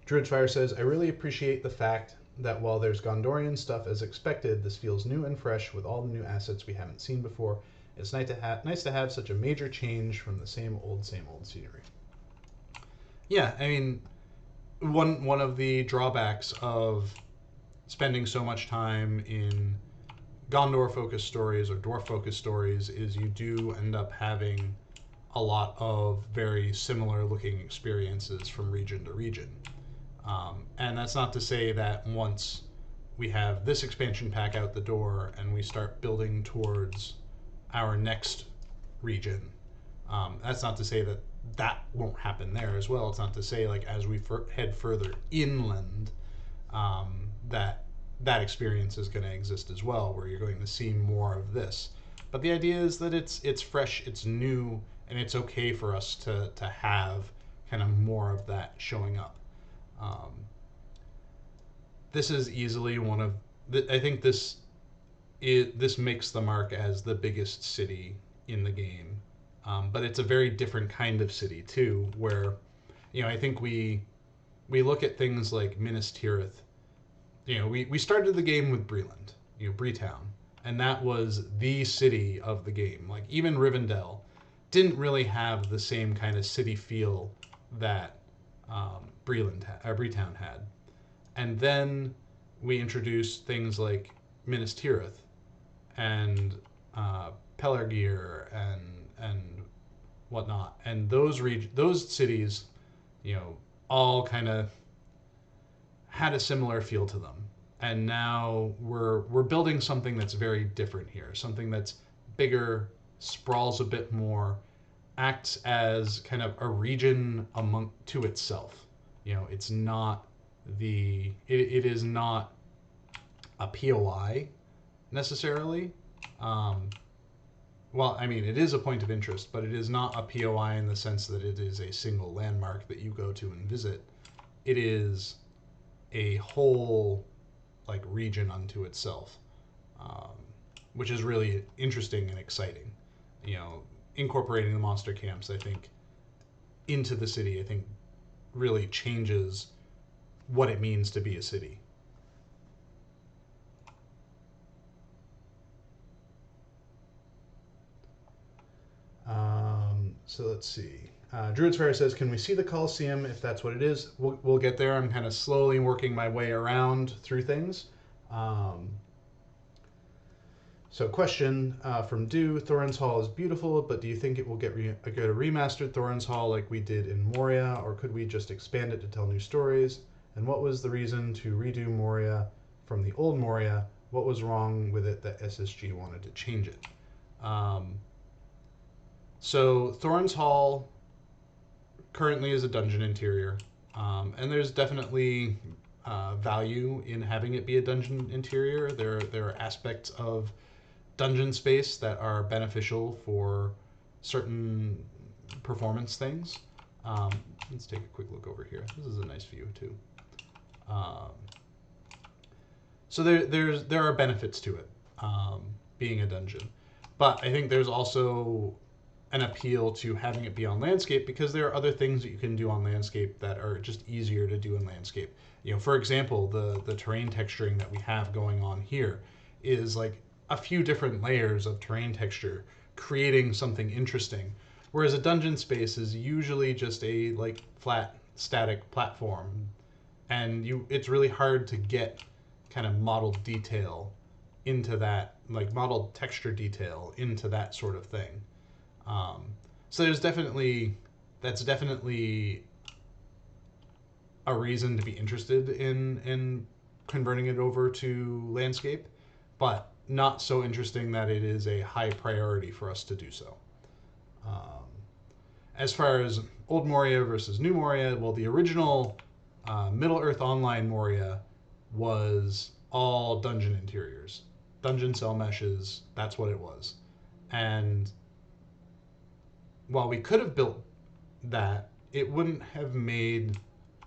Druid's Fire says, "I really appreciate the fact that while there's Gondorian stuff as expected, this feels new and fresh with all the new assets we haven't seen before. It's nice to have such a major change from the same old scenery." Yeah, I mean, one of the drawbacks of spending so much time in Gondor focused stories or dwarf focused stories is you do end up having a lot of very similar looking experiences from region to region. And that's not to say that once we have this expansion pack out the door and we start building towards our next region, that's not to say that that won't happen there as well. It's not to say like as we head further inland, that experience is going to exist as well, where you're going to see more of this. But the idea is that it's fresh, it's new, and it's okay for us to have kind of more of that showing up. This is easily one of I think this makes the mark as the biggest city in the game, but it's a very different kind of city too, where I think we look at things like Minas Tirith. We started the game with Breland, Breetown, and that was the city of the game. Like even Rivendell didn't really have the same kind of city feel that Breetown had. And then we introduced things like Minas Tirith and Pelargir and whatnot, and those cities, all kind of had a similar feel to them. And now we're building something that's very different here, something that's bigger, sprawls a bit more, acts as kind of a region to itself. It's not it is not a POI necessarily. Well, I mean, it is a point of interest, but it is not a POI in the sense that it is a single landmark that you go to and visit. It is a whole like region unto itself, which is really interesting and exciting. Incorporating the monster camps, I think, into the city, I think, really changes what it means to be a city. So let's see. Druid's Fire says, "Can we see the Coliseum if that's what it is?" We'll get there. I'm kind of slowly working my way around through things. So question from Dew, Thorin's Hall is beautiful, but do you think it will get a remastered Thorin's Hall like we did in Moria, or could we just expand it to tell new stories? And what was the reason to redo Moria from the old Moria? What was wrong with it that SSG wanted to change it? So Thorin's Hall currently is a dungeon interior, and there's definitely value in having it be a dungeon interior. There are aspects of dungeon space that are beneficial for certain performance things. Um, let's take a quick look over here. This is a nice view too. Um, so there are benefits to it, being a dungeon, but I think there's also an appeal to having it be on landscape because there are other things that you can do on landscape that are just easier to do in landscape. You know, for example, the terrain texturing that we have going on here is like a few different layers of terrain texture creating something interesting, whereas a dungeon space is usually just a like flat static platform, and it's really hard to get kind of modeled detail into that, like modeled texture detail into that sort of thing. Um, so that's definitely a reason to be interested in converting it over to landscape, but not so interesting that it is a high priority for us to do so. Um, as far as old Moria versus new Moria, well, the original Middle Earth Online Moria was all dungeon interiors, dungeon cell meshes. That's what it was, and while we could have built that, it wouldn't have made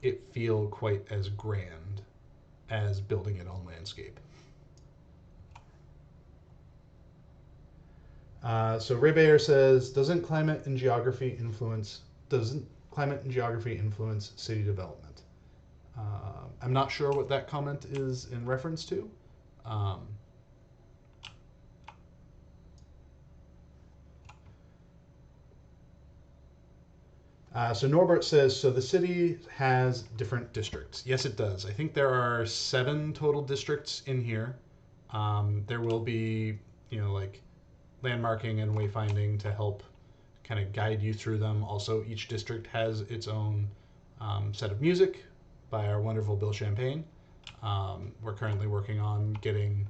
it feel quite as grand as building it on landscape. So Ray Bayer says, doesn't climate and geography influence city development? I'm not sure what that comment is in reference to. Um, so Norbert says, so the city has different districts. Yes, it does. I think there are 7 total districts in here. There will be, like landmarking and wayfinding to help kind of guide you through them. Also, each district has its own set of music by our wonderful Bill Champagne. We're currently working on getting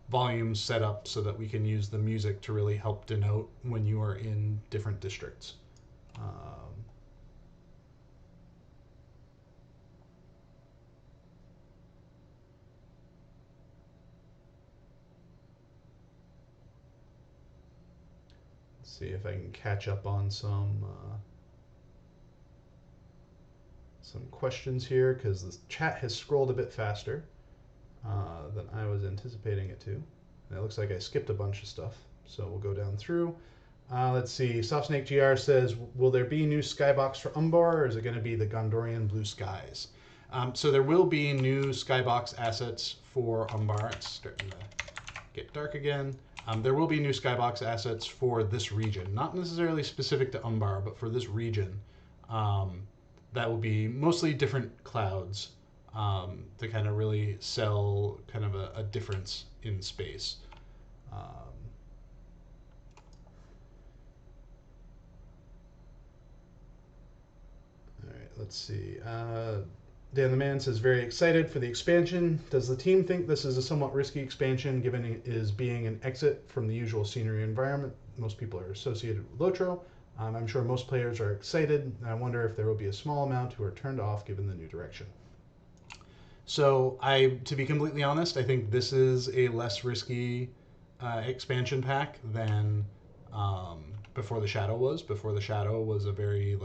volumes set up so that we can use the music to really help denote when you are in different districts. Let's see if I can catch up on some questions here because the chat has scrolled a bit faster than I was anticipating it to. And it looks like I skipped a bunch of stuff, so we'll go down through. Let's see. Soft Snake GR says, will there be new skybox for Umbar, or is it going to be the Gondorian Blue Skies? So there will be new skybox assets for Umbar. It's starting to get dark again. There will be new skybox assets for this region, not necessarily specific to Umbar, but for this region. That will be mostly different clouds to kind of really sell kind of a difference in space. All right, let's see. Dan the Man says, very excited for the expansion. Does the team think this is a somewhat risky expansion given it is being an exit from the usual scenery environment most people are associated with Lotro? I'm sure most players are excited, and I wonder if there will be a small amount who are turned off given the new direction. So, to be completely honest, I think this is a less risky expansion pack than Before the Shadow was. Before the Shadow was a very,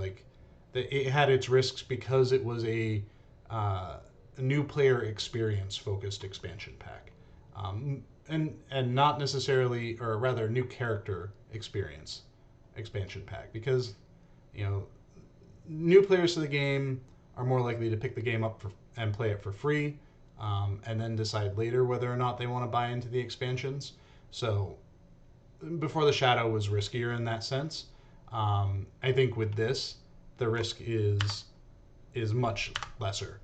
it had its risks because it was a new player experience focused expansion pack, and not necessarily, or rather, new character experience expansion pack, because new players to the game are more likely to pick the game up and play it for free, and then decide later whether or not they want to buy into the expansions. So Before the Shadow was riskier in that sense. I think with this, the risk is much lesser,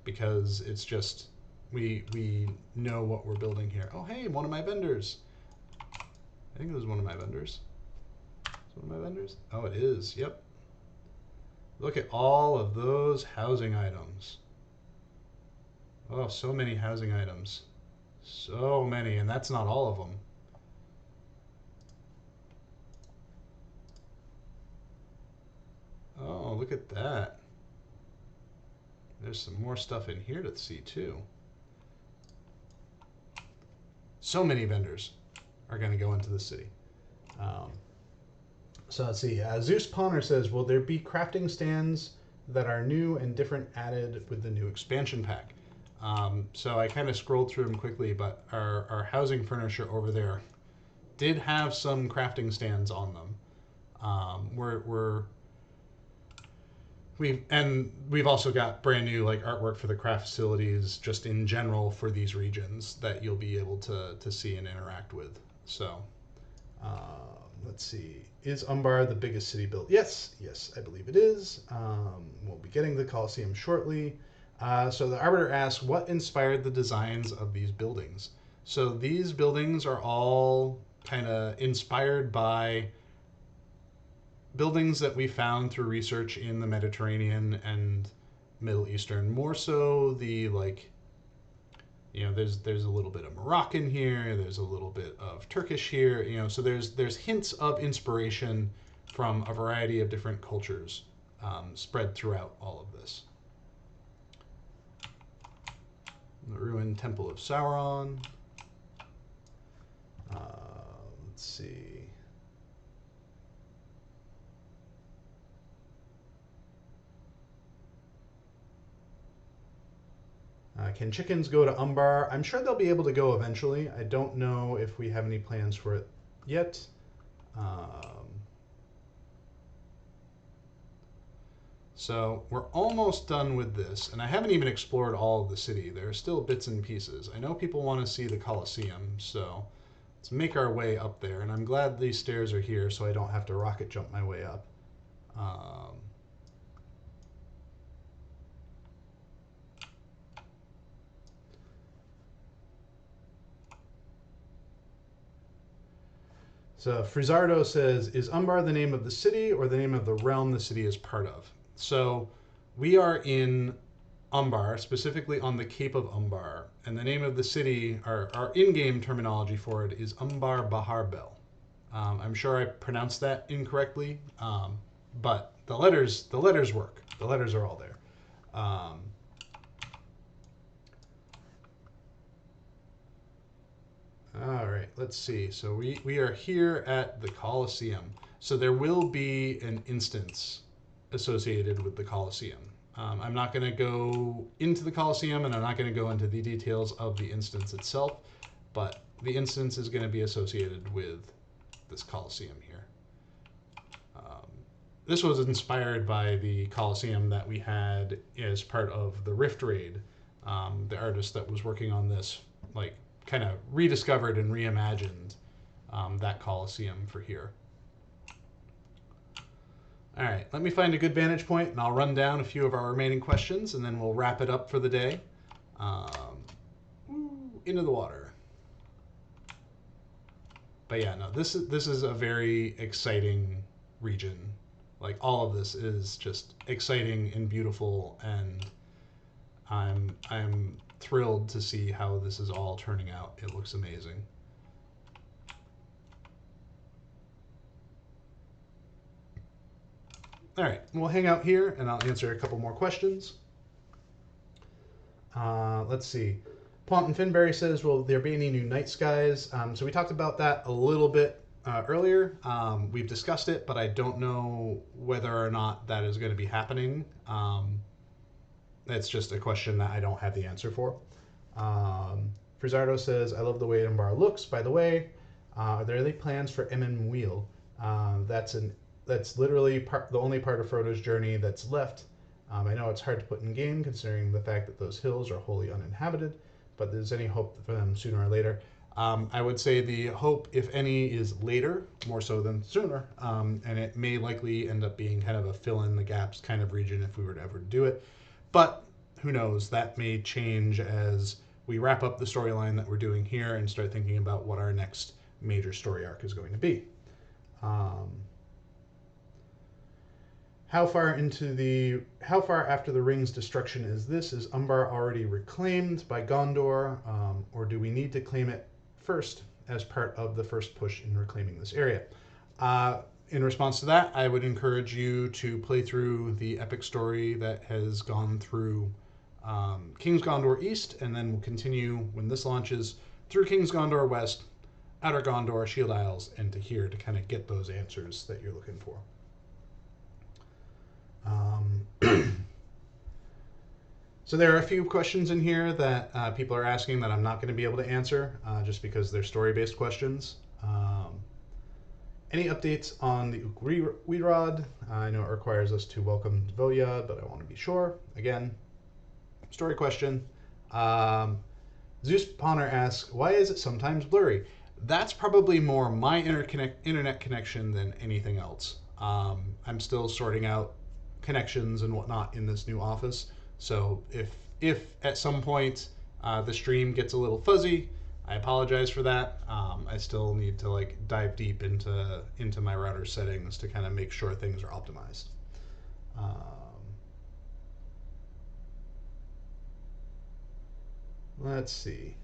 because it's just we know what we're building here. Oh, hey, one of my vendors. I think it was one of my vendors. Is one of my vendors? Oh, it is. Yep. Look at all of those housing items. Oh, so many housing items. So many, and that's not all of them. Oh, look at that. There's some more stuff in here to see too. So many vendors are going to go into the city. So let's see. Zeus Pawner says, will there be crafting stands that are new and different added with the new expansion pack? So I kind of scrolled through them quickly, but our housing furniture over there did have some crafting stands on them. We've also got brand new like artwork for the craft facilities just in general for these regions that you'll be able to see and interact with. So let's see. Is Umbar the biggest city built? Yes, I believe it is. We'll be getting the Colosseum shortly. So the Arbiter asks, what inspired the designs of these buildings? So these buildings are all kind of inspired by buildings that we found through research in the Mediterranean and Middle Eastern. More so the like, there's a little bit of Moroccan here, there's a little bit of Turkish here, so there's hints of inspiration from a variety of different cultures spread throughout all of this. The ruined Temple of Sauron. Let's see. Can chickens go to Umbar? I'm sure they'll be able to go eventually. I don't know if we have any plans for it yet. So we're almost done with this, and I haven't even explored all of the city. There are still bits and pieces. I know people want to see the Colosseum, so let's make our way up there. And I'm glad these stairs are here so I don't have to rocket jump my way up. So Frizzardo says, is Umbar the name of the city or the name of the realm the city is part of? So we are in Umbar, specifically on the Cape of Umbar, and the name of the city, our in-game terminology for it is Umbar Bahar Bel. I'm sure I pronounced that incorrectly, but the letters work. The letters are all there. All right, let's see. So we are here at the Colosseum. So there will be an instance associated with the Colosseum. I'm not going to go into the Colosseum, and I'm not going to go into the details of the instance itself, but the instance is going to be associated with this Colosseum here. This was inspired by the Colosseum that we had as part of the Rift Raid. The artist that was working on this, like, kind of rediscovered and reimagined that Colosseum for here. All right, let me find a good vantage point, and I'll run down a few of our remaining questions, and then we'll wrap it up for the day. Into the water. But yeah, no, this is a very exciting region. Like, all of this is just exciting and beautiful, and I'm thrilled to see how this is all turning out. It looks amazing. All right, we'll hang out here, and I'll answer a couple more questions. Let's see. Ponton Finberry says, will there be any new night skies? So we talked about that a little bit earlier. We've discussed it, but I don't know whether or not that is going to be happening. It's just a question that I don't have the answer for. Frizzardo says, I love the way Umbar looks. By the way, are there any plans for Emyn Muil? That's literally the only part of Frodo's journey that's left. I know it's hard to put in game considering the fact that those hills are wholly uninhabited, but there's any hope for them sooner or later. I would say the hope, if any, is later, more so than sooner, and it may likely end up being kind of a fill-in-the-gaps kind of region if we were to ever do it. But who knows, that may change as we wrap up the storyline that we're doing here and start thinking about what our next major story arc is going to be. How far after the ring's destruction is this? Is Umbar already reclaimed by Gondor, or do we need to claim it first as part of the first push in reclaiming this area? In response to that, I would encourage you to play through the epic story that has gone through King's Gondor East, and then we'll continue when this launches through King's Gondor West, Outer Gondor, Shield Isles, and to here to kind of get those answers that you're looking for. So there are a few questions in here that people are asking that I'm not going to be able to answer just because they're story-based questions. Any updates on the Weed Rod? I know it requires us to welcome Voya, but I want to be sure. Again, story question. Zeus Pawner asks, why is it sometimes blurry? That's probably more my internet connection than anything else. I'm still sorting out connections and whatnot in this new office. So if at some point the stream gets a little fuzzy, I apologize for that. I still need to like dive deep into my router settings to kind of make sure things are optimized. Let's see.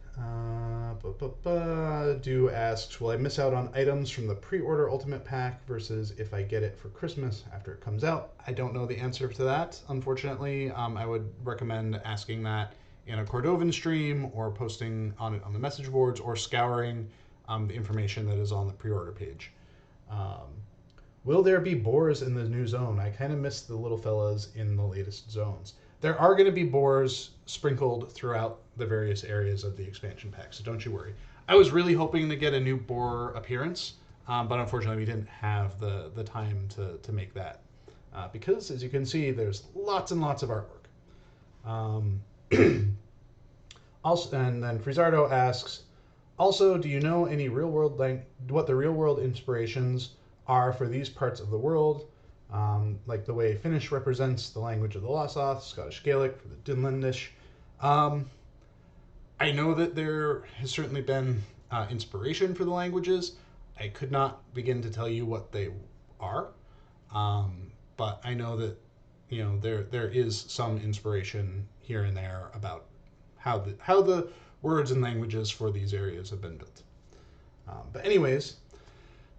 Do asks, will I miss out on items from the pre-order Ultimate Pack versus if I get it for Christmas after it comes out? I don't know the answer to that, unfortunately. I would recommend asking that in a Cordovan stream or posting on it on the message boards or scouring the information that is on the pre-order page. Will there be boars in the new zone? I kind of missed the little fellas in the latest zones. There are going to be boars sprinkled throughout the various areas of the expansion pack, so don't you worry. I was really hoping to get a new boar appearance, but unfortunately we didn't have the time to make that. Because, as you can see, there's lots and lots of artwork. Also, and then Frizardo asks, also, do you know any real-world what the real-world inspirations are for these parts of the world? Like the way Finnish represents the language of the Lossoth, Scottish Gaelic for the Dunlandish. I know that there has certainly been inspiration for the languages. I could not begin to tell you what they are, but I know that there is some inspiration here and there about how the words and languages for these areas have been built. But anyways,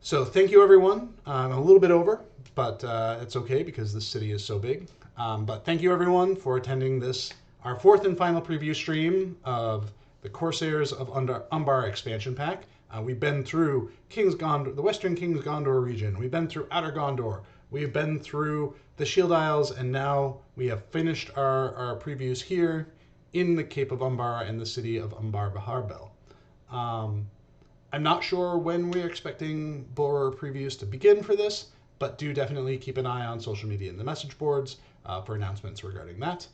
so thank you everyone. I'm a little bit over, but it's okay because this city is so big. But thank you everyone for attending this, our fourth and final preview stream of the Corsairs of Umbar expansion pack. We've been through the Western King's Gondor region. We've been through Outer Gondor. We've been through the Shield Isles, and now we have finished our previews here in the Cape of Umbar and the city of Umbar Baharbel. I'm not sure when we're expecting boar previews to begin for this, but do definitely keep an eye on social media and the message boards for announcements regarding that.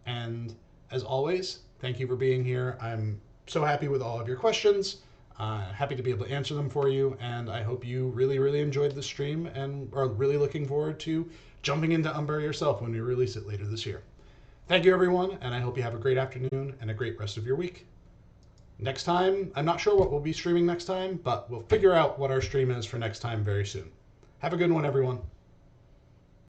And as always, thank you for being here. I'm so happy with all of your questions. Happy to be able to answer them for you, and I hope you really, really enjoyed the stream and are really looking forward to jumping into Umbar yourself when we release it later this year. Thank you, everyone, and I hope you have a great afternoon and a great rest of your week. Next time, I'm not sure what we'll be streaming next time, but we'll figure out what our stream is for next time very soon. Have a good one, everyone.